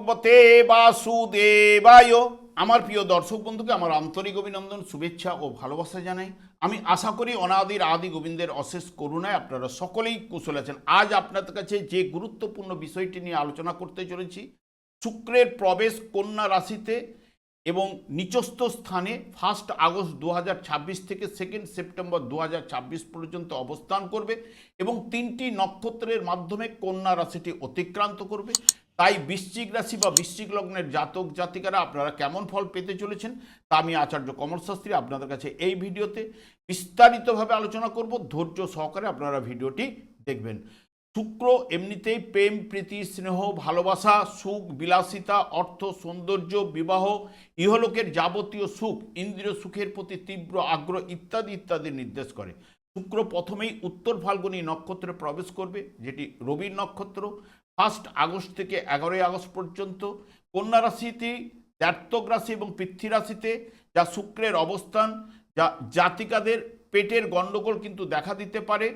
ভগবতে বাসুদেবায়। আমার প্রিয় দর্শক বন্ধুকে আমার আন্তরিক অভিনন্দন, শুভেচ্ছা ও ভালোবাসা জানাই। আমি আশা করি অনাদির আদি গোবিন্দের অশেষ করুণায় আপনারা সকলেই কুশল আছেন। আজ আপনাদের কাছে যে গুরুত্বপূর্ণ বিষয়টি নিয়ে আলোচনা করতে চলেছি, শুক্রের প্রবেশ কন্যা রাশিতে এবং নিচস্থ স্থানে 1 আগস্ট 2026 থেকে 2 সেপ্টেম্বর 2026 পর্যন্ত অবস্থান করবে এবং 3টি নক্ষত্রের মাধ্যমে কন্যা রাশিটি অতিক্রান্ত করবে। তাই বৃশ্চিক রাশি বা বৃশ্চিক লগ্নের জাতক জাতিকারা আপনারা কেমন ফল পেতে চলেছেন তা আমি আচার্য কমল শাস্ত্রী আপনাদের কাছে এই ভিডিওতে বিস্তারিতভাবে আলোচনা করব। ধৈর্য সহকারে আপনারা ভিডিওটি দেখবেন। শুক্র এমনিতেই প্রেম, প্রীতি, স্নেহ, ভালোবাসা, সুখ, বিলাসিতা, অর্থ, সৌন্দর্য, বিবাহ, ইহলোকের যাবতীয় সুখ, ইন্দ্রিয় সুখের প্রতি তীব্র আগ্রহ ইত্যাদি ইত্যাদি নির্দেশ করে। শুক্র প্রথমেই উত্তর ফাল্গুনী নক্ষত্রে প্রবেশ করবে, যেটি রবির নক্ষত্র। 1 আগস্ট থেকে 11 আগস্ট পর্যন্ত কন্যা রাশিটি জাতক রাশি এবং পৃথ্বী রাশিতে যা শুক্রের অবস্থান, যা জাতিকাদের পেটের গণ্ডগোল কিন্তু দেখা দিতে পারে,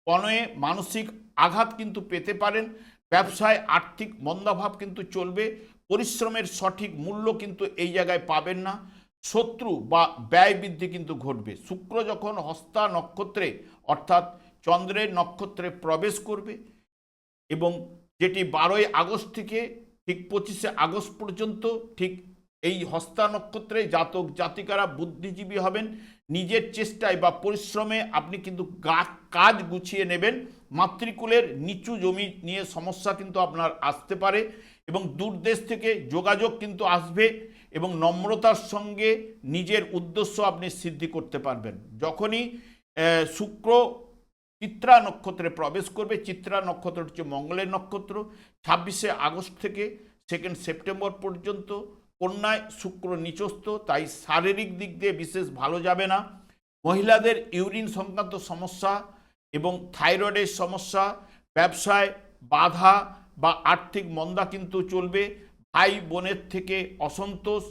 কনয়ে মানসিক আঘাত কিন্তু পেতে পারেন, ব্যবসায় আর্থিক মন্দাভাব কিন্তু চলবে, পরিশ্রমের সঠিক মূল্য কিন্তু এই জায়গায় পাবেন না, শত্রু বা ব্যয় বৃদ্ধি কিন্তু ঘটবে। শুক্র যখন হস্তা নক্ষত্রে অর্থাৎ চন্দ্রের নক্ষত্রে প্রবেশ করবে এবং যেটি 12 আগস্ট থেকে ঠিক 25 আগস্ট পর্যন্ত, ঠিক এই হস্তা নক্ষত্রে জাতক জাতিকারা বুদ্ধিজীবী হবেন। নিজের চেষ্টায় বা পরিশ্রমে আপনি কিন্তু কাজ গুছিয়ে নেবেন। মাতৃকুলের নিচু জমি নিয়ে সমস্যা কিন্তু আপনার আসতে পারে এবং দূরদেশ থেকে যোগাযোগ কিন্তু আসবে এবং নম্রতার সঙ্গে নিজের উদ্দেশ্য আপনি সিদ্ধি করতে পারবেন। যখনই শুক্র চিত্রা নক্ষত্রে প্রবেশ করবে, চিত্রা নক্ষত্র হচ্ছে মঙ্গলের নক্ষত্র, 26 আগস্ট থেকে 2 সেপ্টেম্বর পর্যন্ত কন্যায় শুক্র নিচস্থ, তাই শারীরিক দিক দিয়ে বিশেষ ভালো যাবে না। মহিলাদের ইউরিন সংক্রান্ত সমস্যা এবং থাইরয়েডের সমস্যা, ব্যবসায় বাধা বা আর্থিক মন্দা কিন্তু চলবে। ভাই বোনের থেকে অসন্তোষ,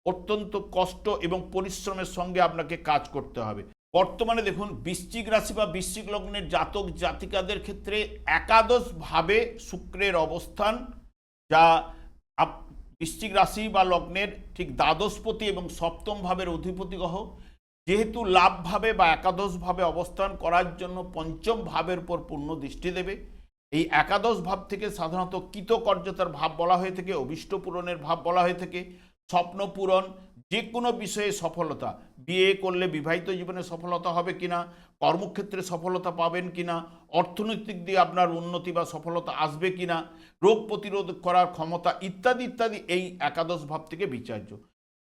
অত্যন্ত কষ্ট এবং পরিশ্রমের সঙ্গে আপনাকে কাজ করতে হবে। বর্তমানে দেখুন, বৃশ্চিক রাশি বা বৃশ্চিক লগ্নের জাতক জাতিকাদের ক্ষেত্রে একাদশভাবে শুক্রের অবস্থান, যা বৃশ্চিক রাশি বা লগ্নের ঠিক দ্বাদশপতি এবং সপ্তম ভাবের অধিপতি গ্রহ, যেহেতু লাভভাবে বা একাদশভাবে অবস্থান করার জন্য পঞ্চম ভাবের উপর পূর্ণ দৃষ্টি দেবে। এই একাদশ ভাব থেকে সাধারণত কৃতকার্যতার ভাব বলা হয়ে থাকে, অভীষ্ট পূরণের ভাব বলা হয়ে থাকে, স্বপ্ন পূরণ, যে কোনো বিষয়ে সফলতা, বিয়ে করলে বিবাহিত জীবনে সফলতা হবে কিনা, কর্মক্ষেত্রে সফলতা পাবেন কিনা, অর্থনৈতিক দিয়ে আপনার উন্নতি বা সফলতা আসবে কিনা, রোগ প্রতিরোধ করার ক্ষমতা ইত্যাদি ইত্যাদি এই একাদশ ভাব থেকে বিচার্য।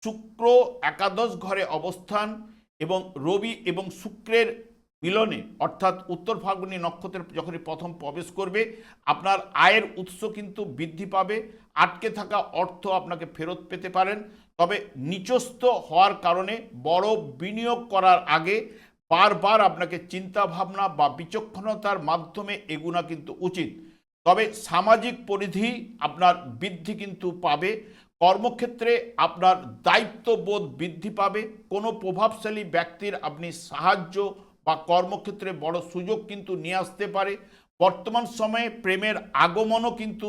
শুক্র একাদশ ঘরে অবস্থান এবং রবি এবং শুক্রের মিলনে অর্থাৎ উত্তর ফাল্গুনী নক্ষত্রের যখনই প্রথম প্রবেশ করবে, আপনার আয়ের উৎস কিন্তু বৃদ্ধি পাবে, আটকে থাকা অর্থ আপনাকে ফেরত পেতে পারেন। তবে নিচস্থ হওয়ার কারণে বড় বিনিয়োগ করার আগে বারবার আপনাকে চিন্তা ভাবনা বা বিচক্ষণতার মাধ্যমে এগুনা কিন্তু উচিত। তবে সামাজিক পরিধি আপনার বৃদ্ধি কিন্তু পাবে, কর্মক্ষেত্রে আপনার দায়িত্ববোধ বৃদ্ধি পাবে, কোনো প্রভাবশালী ব্যক্তির আপনি সাহায্য বা কর্মক্ষেত্রে বড় সুযোগ কিন্তু নিয়ে আসতে পারে। বর্তমান সময়ে প্রেমের আগমনও কিন্তু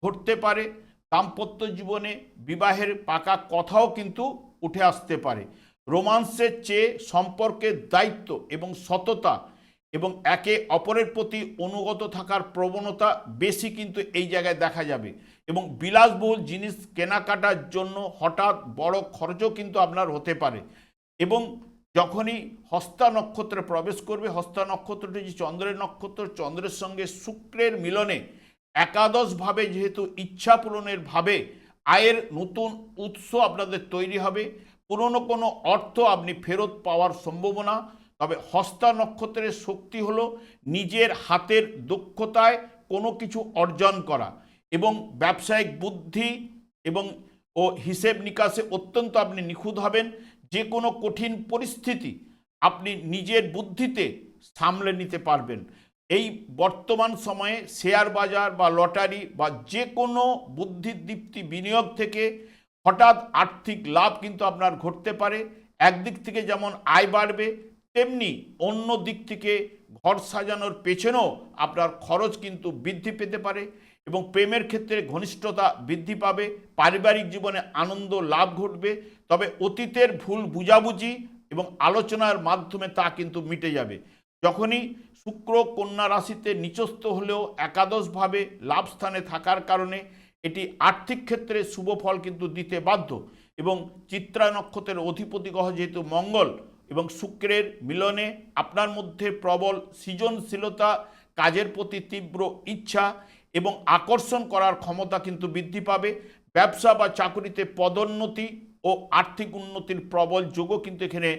ঘটতে পারে, দাম্পত্য জীবনে বিবাহের পাকা কথাও কিন্তু উঠে আসতে পারে। রোমান্সের চেয়ে সম্পর্কের দায়িত্ব এবং সততা এবং একে অপরের প্রতি অনুগত থাকার প্রবণতা বেশি কিন্তু এই জায়গায় দেখা যাবে এবং বিলাসবহুল জিনিস কেনাকাটার জন্য হঠাৎ বড় খরচও কিন্তু আপনার হতে পারে। এবং যখনই হস্তা নক্ষত্রে প্রবেশ করবে, হস্তা নক্ষত্রটি যে চন্দ্রের নক্ষত্র, চন্দ্রের সঙ্গে শুক্রের মিলনে একাদশভাবে যেহেতু ইচ্ছা পূরণের ভাবে আয়ের নতুন উৎস আপনাদের তৈরি হবে, পুরনো কোনো অর্থ আপনি ফেরত পাওয়ার সম্ভাবনা। তবে হস্তা নক্ষত্রের শক্তি হলো নিজের হাতের দক্ষতায় কোনো কিছু অর্জন করা এবং ব্যবসায়িক বুদ্ধি এবং হিসেব নিকাশে অত্যন্ত আপনি নিখুঁত হবেন। যে কোনো কঠিন পরিস্থিতি আপনি নিজের বুদ্ধিতে সামলে নিতে পারবেন। এই বর্তমান সময়ে শেয়ার বাজার বা লটারি বা যে কোনো বুদ্ধিদীপ্তি বিনিয়োগ থেকে হঠাৎ আর্থিক লাভ কিন্তু আপনার ঘটতে পারে। একদিক থেকে যেমন আয় বাড়বে, তেমনি অন্য দিক থেকে ঘর সাজানোর পেছনেও আপনার খরচ কিন্তু বৃদ্ধি পেতে পারে। এবং প্রেমের ক্ষেত্রে ঘনিষ্ঠতা বৃদ্ধি পাবে, পারিবারিক জীবনে আনন্দ লাভ ঘটবে। তবে অতীতের ভুল বুঝাবুঝি এবং আলোচনার মাধ্যমে তা কিন্তু মিটে যাবে। যখনই শুক্র কন্যা রাশিতে নিচস্থ হলেও একাদশভাবে লাভ স্থানে থাকার কারণে এটি আর্থিক ক্ষেত্রে শুভ ফল কিন্তু দিতে বাধ্য। এবং চিত্রা নক্ষত্রের অধিপতি গ্রহ যেহেতু মঙ্গল এবং শুক্রের মিলনে আপনার মধ্যে প্রবল সৃজনশীলতা, কাজের প্রতি তীব্র ইচ্ছা এবং আকর্ষণ করার ক্ষমতা কিন্তু বৃদ্ধি পাবে। ব্যবসা বা চাকরিতে পদোন্নতি ও আর্থিক উন্নতির প্রবল যোগও কিন্তু এখানে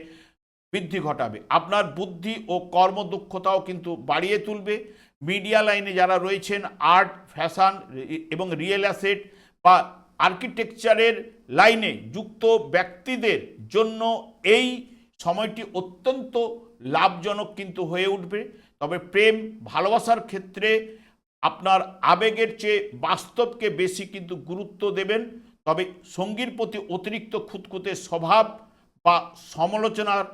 বৃদ্ধি ঘটাবে। আপনার বুদ্ধি ও কর্মদক্ষতাও কিন্তু বাড়িয়ে তুলবে। মিডিয়া লাইনে যারা রয়েছেন, আর্ট, ফ্যাশন এবং রিয়েল অ্যাসেট বা আর্কিটেকচারের লাইনে যুক্ত ব্যক্তিদের জন্য এই সময়টি অত্যন্ত লাভজনক কিন্তু হয়ে উঠবে। তবে প্রেম ভালোবাসার ক্ষেত্রে আপনার আবেগের চেয়ে বাস্তবকে বেশি কিন্তু গুরুত্ব দেবেন। তবে সঙ্গীর প্রতি অতিরিক্ত খুঁতখুঁতে স্বভাব বা সমালোচনার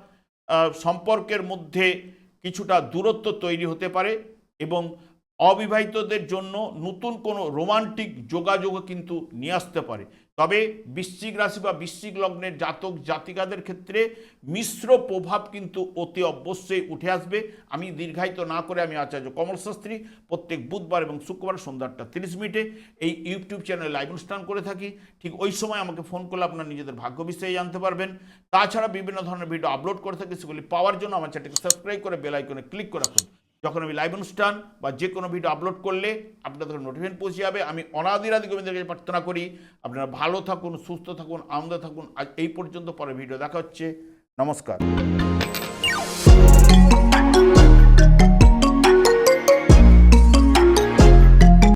সম্পর্কের মধ্যে কিছুটা দূরত্ব তৈরি হতে পারে এবং অবিবাহিতদের জন্য নতুন কোনো রোমান্টিক যোগাযোগও কিন্তু নিয়ে আসতে পারে। তবে বৃশ্চিক রাশি বা বৃশ্চিক লগ্নের জাতক জাতিকাদের ক্ষেত্রে মিশ্র প্রভাব কিন্তু অতি অবশ্যই উঠে আসবে। আমি দীর্ঘায়িত না করে আমি আচার্য কমল শাস্ত্রী প্রত্যেক বুধবার এবং শুক্রবার সন্ধ্যা 8:30 এই ইউটিউব চ্যানেলে লাইভ অনুষ্ঠান করে থাকি। ঠিক ওই সময় আমাকে ফোন করলে আপনার নিজেদের ভাগ্য বিষয়ে জানতে পারবেন। তাছাড়া বিভিন্ন ধরনের ভিডিও আপলোড করে থাকি, সেগুলি পাওয়ার জন্য আমার চ্যানেলকে সাবস্ক্রাইব করে বেল আইকনে ক্লিক করে রাখুন। যখন আমি লাইভ অনুষ্ঠান বা যে কোনো ভিডিও আপলোড করলে আপনাদের নোটিফিকেশন পৌঁছে যাবে। আমি অনাদি গোবিন্দের কাছে প্রার্থনা করি আপনারা ভালো থাকুন, সুস্থ থাকুন, আনন্দে থাকুন। আজ এই পর্যন্ত, পরে ভিডিও দেখা হচ্ছে। নমস্কার।